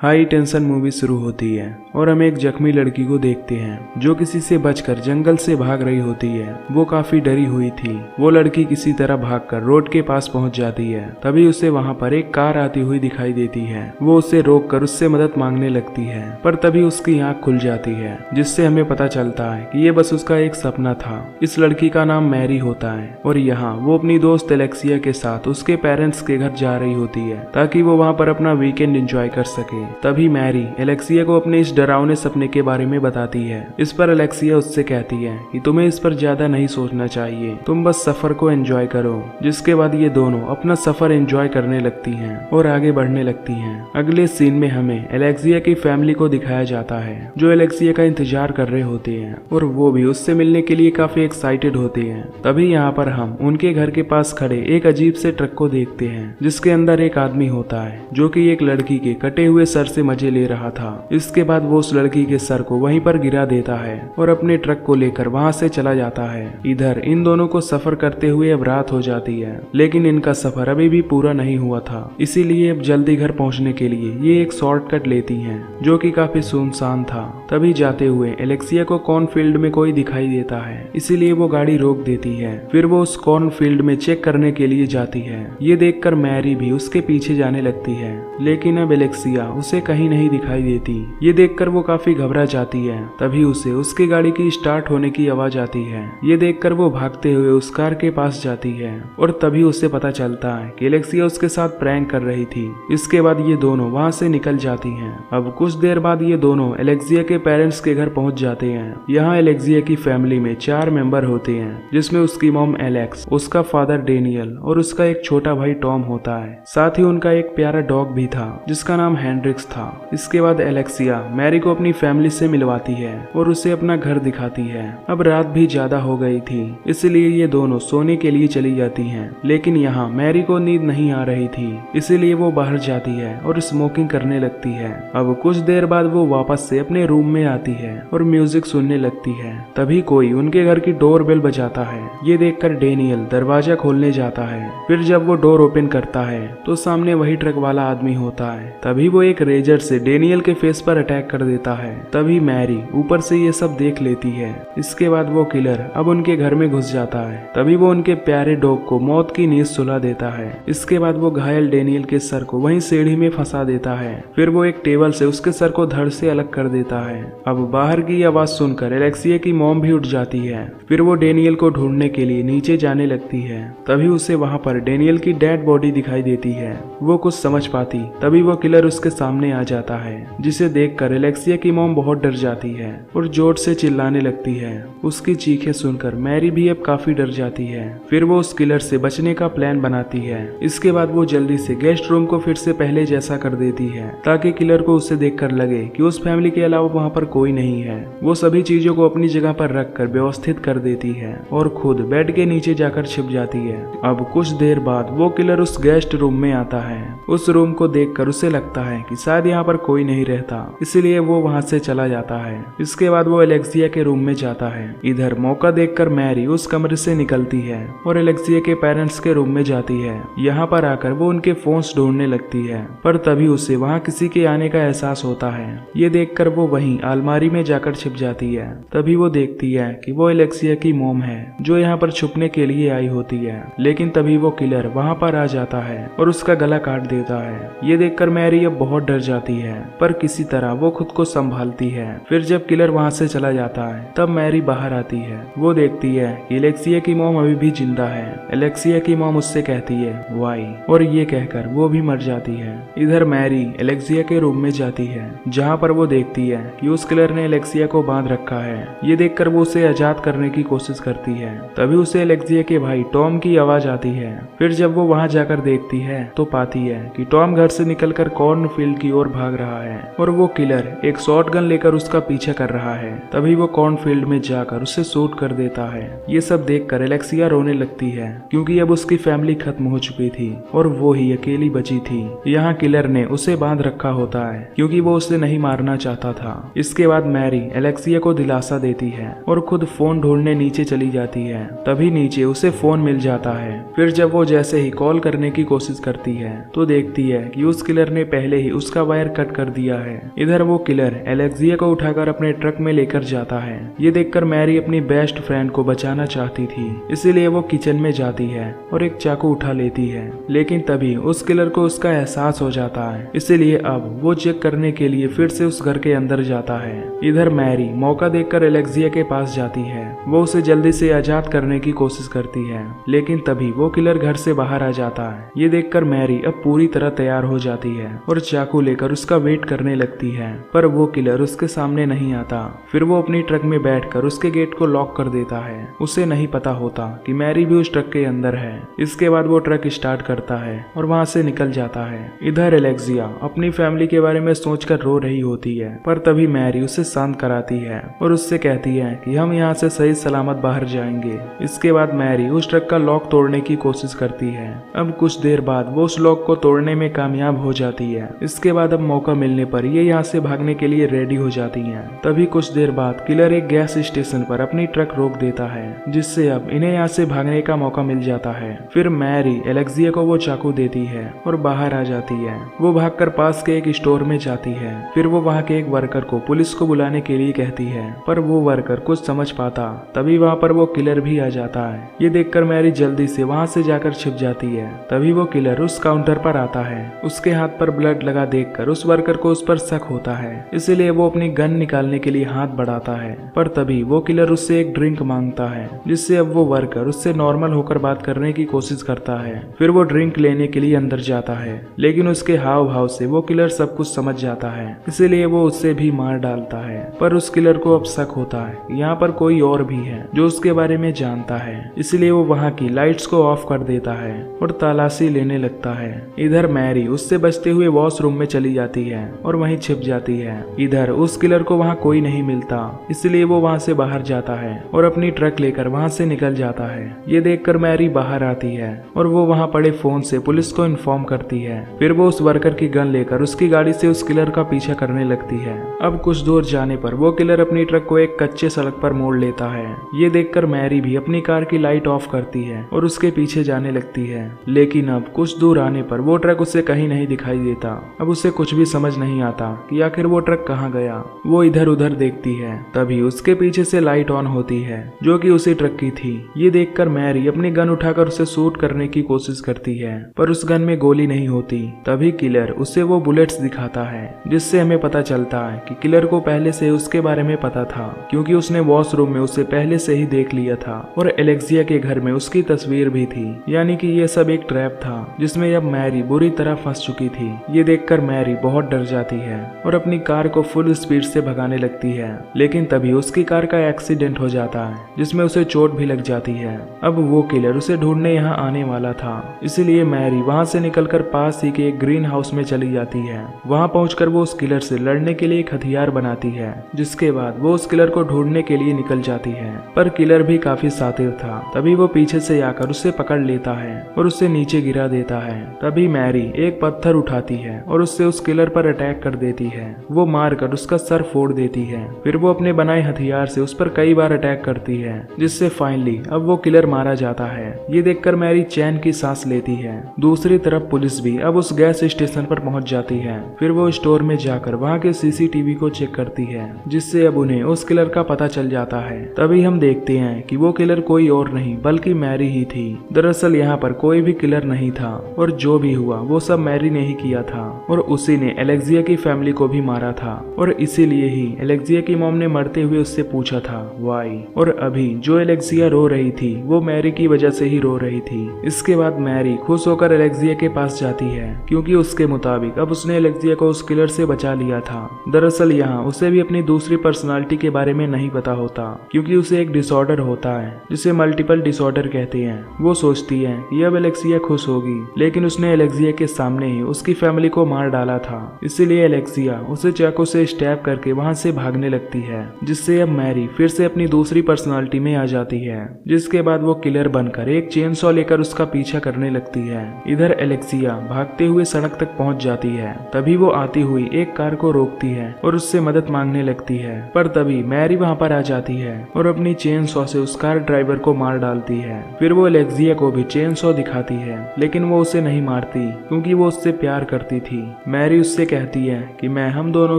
High tension movie शुरू होती है और हम एक जख्मी लड़की को देखते हैं जो किसी से बचकर जंगल से भाग रही होती है। वो काफी डरी हुई थी। वो लड़की किसी तरह भागकर रोड के पास पहुंच जाती है। तभी उसे वहां पर एक कार आती हुई दिखाई देती है। वो उसे रोककर उससे मदद मांगने लगती है, पर तभी उसकी आंख खुल जाती है, जिससे हमें पता चलता है कि ये बस उसका एक सपना था। इस लड़की का नाम मैरी होता है और यहाँ वो अपनी दोस्त एलेक्सिया के साथ उसके पेरेंट्स के घर जा रही होती है ताकि वो वहाँ पर अपना वीकेंड एंजॉय कर सके। तभी मैरी एलेक्सिया को अपने इस डरावने सपने के बारे में बताती है। इस पर एलेक्सिया उससे कहती है कि तुम्हें इस पर ज्यादा नहीं सोचना चाहिए, तुम बस सफर को एंजॉय करो। जिसके बाद ये दोनों अपना सफर एंजॉय करने लगती हैं और आगे बढ़ने लगती हैं। अगले सीन में हमें एलेक्सिया की फैमिली को दिखाया जाता है जो एलेक्सिया का इंतजार कर रहे होते हैं और वो भी उससे मिलने के लिए काफी एक्साइटेड होते हैं। तभी यहाँ पर हम उनके घर के पास खड़े एक अजीब से ट्रक को देखते हैं जिसके अंदर एक आदमी होता है जो कि एक लड़की के कटे हुए सर से मजे ले रहा था। इसके बाद वो उस लड़की के सर को वहीं पर गिरा देता है और अपने ट्रक को लेकर वहां से चला जाता है। इधर इन दोनों को सफर करते हुए अब रात हो जाती है, लेकिन इनका सफर अभी भी पूरा नहीं हुआ था। इसीलिए अब जल्दी घर पहुंचने के लिए ये एक शॉर्टकट लेती हैं जो कि काफी सुनसान था। तभी जाते हुए एलेक्सिया को कॉर्नफील्ड में कोई दिखाई देता है, इसीलिए वो गाड़ी रोक देती है। फिर वो उस कॉर्नफील्ड में चेक करने के लिए जाती है। ये देखकर मैरी भी उसके पीछे जाने लगती है, लेकिन अब एलेक्सिया उसे कहीं नहीं दिखाई देती। ये देखकर वो काफी घबरा जाती है। तभी उसे उसकी गाड़ी की स्टार्ट होने की आवाज आती है। ये देखकर वो भागते हुए उस कार के पास जाती है और तभी उसे पता चलता है कि एलेक्सिया उसके साथ प्रैंक कर रही थी। इसके बाद ये दोनों वहां से निकल जाती हैं। अब कुछ देर बाद ये दोनों एलेक्सिया के पेरेंट्स के घर पहुंच जाते हैं। यहाँ एलेक्सिया की फैमिली में 4 मेंबर होते हैं, जिसमें उसकी मॉम एलेक्स, उसका फादर डेनियल और उसका एक छोटा भाई टॉम होता है। साथ ही उनका एक प्यारा डॉग भी था जिसका नाम हेनरिक्स था। इसके बाद एलेक्सिया मैरी को अपनी फैमिली से मिलवाती है और उसे अपना घर दिखाती है। अब रात भी ज्यादा हो गई थी, इसलिए ये दोनों सोने के लिए चली जाती हैं। लेकिन यहाँ मैरी को नींद नहीं आ रही थी, इसीलिए वो बाहर जाती है और स्मोकिंग करने लगती है। अब कुछ देर बाद वो वापस से अपने रूम में आती है और म्यूजिक सुनने लगती है। तभी कोई उनके घर की डोर बेल बजाता है। ये देखकर डेनियल दरवाजा खोलने जाता है। फिर जब वो डोर ओपन करता है तो सामने वही ट्रक वाला आदमी होता है। तभी वो एक रेजर से डेनियल के फेस पर अटैक कर देता है। तभी मैरी ऊपर से ये सब देख लेती है। इसके बाद वो किलर अब उनके घर में घुस जाता है। तभी वो उनके प्यारे डॉग को मौत की नींद सुला देता है। इसके बाद वो घायल डेनियल के सर को वहीं सीढ़ी में फंसा देता है। फिर वो एक टेबल से उसके सर को धड़ से अलग कर देता है। अब बाहर की आवाज सुनकर एलेक्सिया की मॉम भी उठ जाती है। फिर वो डेनियल को ढूंढने के लिए नीचे जाने लगती है। तभी उसे वहां पर डेनियल की डेड बॉडी दिखाई देती है। वो कुछ समझ पाती तभी वो किलर उसके सामने आ जाता है, जिसे देखकर एलेक्सिया की मॉम बहुत डर जाती है और जोर से चिल्लाने लगती है। उसकी चीखें सुनकर मैरी भी अब काफी डर जाती है। फिर वो उस किलर से बचने का प्लान बनाती है। इसके बाद वो जल्दी से गेस्ट रूम को फिर से पहले जैसा कर देती है ताकि किलर को उसे देखकर लगे कि उस फैमिली के अलावा वहाँ पर कोई नहीं है। वो सभी चीजों को अपनी जगह पर रखकर व्यवस्थित कर देती है और खुद बेड के नीचे जाकर छिप जाती है। अब कुछ देर बाद वो किलर उस गेस्ट रूम में आता है। उस रूम को देखकर उसे लगता है कि शायद यहाँ पर कोई नहीं रहता, इसलिए वो वहाँ से चला जाता है। इसके बाद वो एलेक्सिया के रूम में जाता है। इधर मौका देखकर मैरी उस कमरे से निकलती है और एलेक्सिया के पेरेंट्स के रूम में जाती है। यहाँ पर आकर वो उनके फोन्स ढूंढने लगती है, पर तभी उसे वहाँ किसी के आने का एहसास होता है। ये देखकर वो वहीं अलमारी में जाकर छिप जाती है। तभी वो देखती है कि वो एलेक्सिया की मॉम है जो यहाँ पर छुपने के लिए आई होती है। लेकिन तभी वो किलर वहाँ पर आ जाता है और उसका गला काट देता है। ये देखकर मैरी अब बहुत डर जाती है, पर किसी तरह वो खुद को संभालती है। फिर जब किलर वहाँ से चला जाता है तब मैरी बाहर आती है। वो देखती है कि एलेक्सिया की मॉम अभी भी जिंदा है। एलेक्सिया की मॉम उससे कहती है वाई, और ये कहकर वो भी मर जाती है। इधर मैरी एलेक्सिया के रूम में जाती है, जहाँ पर वो देखती है कि उस किलर ने एलेक्सिया को बांध रखा है। ये देखकर वो उसे आजाद करने की कोशिश करती है। तभी उसे एलेक्सिया के भाई टॉम की आवाज आती है। फिर जब वो वहाँ जाकर देखती है तो पाती है कि टॉम घर से निकलकर कॉर्नफील्ड की ओर भाग रहा है और वो किलर एक शॉटगन लेकर उसका पीछा कर रहा है। तभी वो कॉर्नफील्ड में जाकर उसे शूट कर देता है। ये सब देखकर एलेक्सिया रोने लगती है क्योंकि अब उसकी फैमिली खत्म हो चुकी थी और वो ही अकेली बची थी। यहाँ किलर ने उसे बांध रखा होता है क्योंकि वो उसे नहीं मारना चाहता था। इसके बाद मैरी एलेक्सिया को दिलासा देती है और खुद फोन ढूंढने नीचे चली जाती है। तभी नीचे उसे फोन मिल जाता है। फिर जब वो जैसे ही कॉल करने की कोशिश करती है तो देखती है कि कि उस किलर ने पहले ही उसका वायर कट कर दिया है। इधर वो किलर एलेक्सिया को उठाकर अपने ट्रक में लेकर जाता है। ये देखकर मैरी अपनी बेस्ट फ्रेंड को बचाना चाहती थी, इसीलिए वो किचन में जाती है और एक चाकू उठा लेती है। लेकिन तभी उस किलर को उसका एहसास हो जाता है, इसीलिए अब वो चेक करने के लिए फिर से उस घर के अंदर जाता है। इधर मैरी मौका देखकर एलेक्सिया के पास जाती है। वो उसे जल्दी से आजाद करने की कोशिश करती है, लेकिन तभी वो किलर घर से बाहर आ जाता है। ये देखकर मैरी अब पूरी तरह तैयार हो जाती है और चाकू लेकर उसका वेट करने लगती है, पर वो किलर उसके सामने नहीं आता। फिर वो अपनी ट्रक में बैठकर उसके गेट को लॉक कर देता है। उसे नहीं पता होता कि मैरी भी उस ट्रक के अंदर है। इसके बाद वो ट्रक स्टार्ट करता है और वहां से निकल जाता है। इधर एलेक्सिया अपनी फैमिली के बारे में सोचकर रो रही होती है, पर तभी मैरी उसे शांत कराती है और उससे कहती है कि हम यहाँ से सही सलामत बाहर जाएंगे। इसके बाद मैरी उस ट्रक का लॉक तोड़ने की कोशिश करती है। अब कुछ देर बाद वो उस लॉक को तोड़ने में कामयाब हो जाती है। इसके बाद अब मौका मिलने पर ये यहाँ से भागने के लिए रेडी हो जाती हैं। तभी कुछ देर बाद किलर एक गैस स्टेशन पर अपनी ट्रक रोक देता है, जिससे अब इन्हें यहाँ से भागने का मौका मिल जाता है। फिर मैरी एलेक्सिया को वो चाकू देती है और बाहर आ जाती है। वो भागकर पास के एक स्टोर में जाती है। फिर वो वहाँ के एक वर्कर को पुलिस को बुलाने के लिए कहती है, पर वो वर्कर कुछ समझ पाता। तभी वहाँ पर वो किलर भी आ जाता है। ये देखकर मैरी जल्दी से वहाँ से जाकर छिप जाती है। तभी वो किलर उस काउंटर पर आता है। उसके हाथ पर ब्लड लगा देखकर उस वर्कर को उस पर शक होता है, इसलिए वो अपनी गन निकालने के लिए हाथ बढ़ाता है। पर तभी वो किलर उससे एक ड्रिंक मांगता है, जिससे अब वो वर्कर उससे नॉर्मल होकर बात करने की कोशिश करता है। फिर वो ड्रिंक लेने के लिए अंदर जाता है, लेकिन उसके हाव भाव से वो किलर सब कुछ समझ जाता है, इसलिए वो उससे भी मार डालता है। पर उस किलर को अब शक होता है यहाँ पर कोई और भी है जो उसके बारे में जानता है, इसलिए वो वहाँ की लाइट्स को ऑफ कर देता है और तलाशी लेने लगता है। इधर मैरी उससे बचते हुए वॉशरूम में चली जाती है और वहीं छिप जाती है। इधर उस किलर को वहाँ कोई नहीं मिलता, इसलिए वो वहाँ से बाहर जाता है और अपनी ट्रक लेकर वहाँ से निकल जाता है। ये देखकर मैरी बाहर आती है और वो वहाँ पड़े फोन से पुलिस को इन्फॉर्म करती है। फिर वो उस वर्कर की गन लेकर उसकी गाड़ी से उस किलर का पीछा करने लगती है। अब कुछ दूर जाने पर वो किलर अपनी ट्रक को एक कच्चे सड़क पर मोड़ लेता है। ये देखकर मैरी भी अपनी कार की लाइट ऑफ करती है और उसके पीछे जाने लगती है, लेकिन अब कुछ दूर आने पर वो ट्रक उसे कहीं नहीं दिखाई देता। अब उसे कुछ भी समझ नहीं आता कि आखिर वो ट्रक कहाँ गया। वो इधर उधर देखती है, तभी उसके पीछे से लाइट ऑन होती है जो कि उसी ट्रक की थी। ये देखकर मैरी अपनी गन उठाकर उसे शूट करने की कोशिश करती है, पर उस गन में गोली नहीं होती। तभी किलर उसे वो बुलेट्स दिखाता है, जिससे हमें पता चलता है कि किलर को पहले से उसके बारे में पता था, क्योंकि उसने वॉशरूम में उसे पहले से ही देख लिया था और एलेक्सिया के घर में उसकी तस्वीर भी थी। यानी कि ये सब एक ट्रैप था जिसमें अब मैरी बुरी तरह फंस चुकी थी। ये देखकर मैरी बहुत डर जाती है और अपनी कार को फुल स्पीड से भगाने लगती है, लेकिन तभी उसकी कार का एक्सीडेंट हो जाता है जिसमें उसे चोट भी लग जाती है। अब वो किलर उसे ढूंढने यहाँ आने वाला था, इसलिए मैरी वहाँ से निकलकर पास ही के एक ग्रीन हाउस में चली जाती है। वहाँ पहुंचकर वो उस किलर से लड़ने के लिए एक हथियार बनाती है, जिसके बाद वो उस किलर को ढूंढने के लिए निकल जाती है। पर किलर भी काफी शातिर था, तभी वो पीछे से आकर उसे पकड़ लेता है और उसे नीचे गिरा देता है। तभी मैरी एक पत्थर उठाती है और उससे उस किलर पर अटैक कर देती है। वो मारकर उसका सर फोड़ देती है। फिर वो अपने बनाए हथियार से उस पर कई बार अटैक करती है, जिससे फाइनली अब वो किलर मारा जाता है। ये देखकर मैरी चैन की सांस लेती है। दूसरी तरफ पुलिस भी अब उस गैस स्टेशन पर पहुंच जाती है। फिर वो स्टोर में जाकर वहाँ के सीसीटीवी को चेक करती है, जिससे अब उन्हें उस किलर का पता चल जाता है। तभी हम देखते हैं कि वो किलर कोई और नहीं बल्कि मैरी ही थी। दरअसल यहाँ पर कोई भी किलर नहीं था और जो भी हुआ वो सब मैरी ने ही किया था और उसी ने एलेक्सिया की फैमिली को भी मारा था और इसीलिए ही एलेक्सिया की मॉम ने मरते हुए उससे पूछा था वाई। और अभी जो एलेक्सिया रो रही थी वो मैरी की वजह से ही रो रही थी। इसके बाद मैरी खुश होकर एलेक्सिया के पास जाती है, क्योंकि उसके मुताबिक अब उसने एलेक्सिया को उस किलर से बचा लिया था। दरअसल यहाँ उसे भी अपनी दूसरी पर्सनालिटी के बारे में नहीं पता होता, क्योंकि उसे एक डिसऑर्डर होता है जिसे मल्टीपल डिसऑर्डर कहते हैं। वो सोचती है कि अब एलेक्सिया खुश होगी, लेकिन उसने एलेक्सिया के सामने ही उसकी फैमिली को मार डाला था। इसीलिए एलेक्सिया उसे चाकू से स्टैब करके वहाँ से भागने लगती है, जिससे अब मैरी फिर से अपनी दूसरी पर्सनालिटी में आ जाती है। जिसके बाद वो किलर बनकर एक चेन सॉ लेकर उसका पीछा करने लगती है। इधर एलेक्सिया भागते हुए सड़क तक पहुंच जाती है। तभी वो आती हुई एक कार को रोकती है और उससे मदद मांगने लगती है, पर तभी मैरी वहाँ पर आ जाती है और अपनी चेन सॉ से उस कार ड्राइवर को मार डालती है। फिर वो एलेक्सिया को भी चेन सॉ दिखाती है, लेकिन वो उसे नहीं मारती, क्योंकि वो उससे प्यार करती थी। मैरी उससे कहती है कि मैं हम दोनों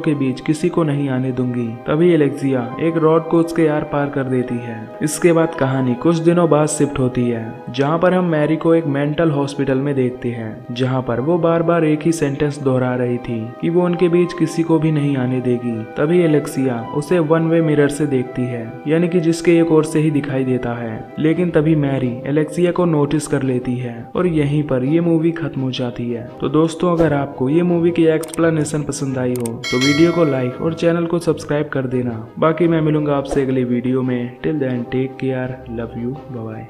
के बीच किसी को नहीं आने दूंगी। तभी एलेक्सिया एक रॉड को उसके आर पार कर देती है। इसके बाद कहानी कुछ दिनों बाद शिफ्ट होती है, जहाँ पर हम मैरी को एक मेंटल हॉस्पिटल में देखते हैं, जहाँ पर वो बार बार एक ही सेंटेंस दोहरा रही थी कि वो उनके बीच किसी को भी नहीं आने देगी। तभी एलेक्सिया उसे वन वे मिरर से देखती है, यानी कि जिसके एक ओर से ही दिखाई देता है। लेकिन तभी मैरी एलेक्सिया को नोटिस कर लेती है और यहीं पर ये मूवी खत्म हो जाती है। तो दोस्तों, अगर आपको ये मूवी की एक्सप्लेनेशन पसंद आई हो तो वीडियो को लाइक और चैनल को सब्सक्राइब कर देना। बाकी मैं मिलूंगा आपसे अगली वीडियो में। Till then take care, love you, bye bye.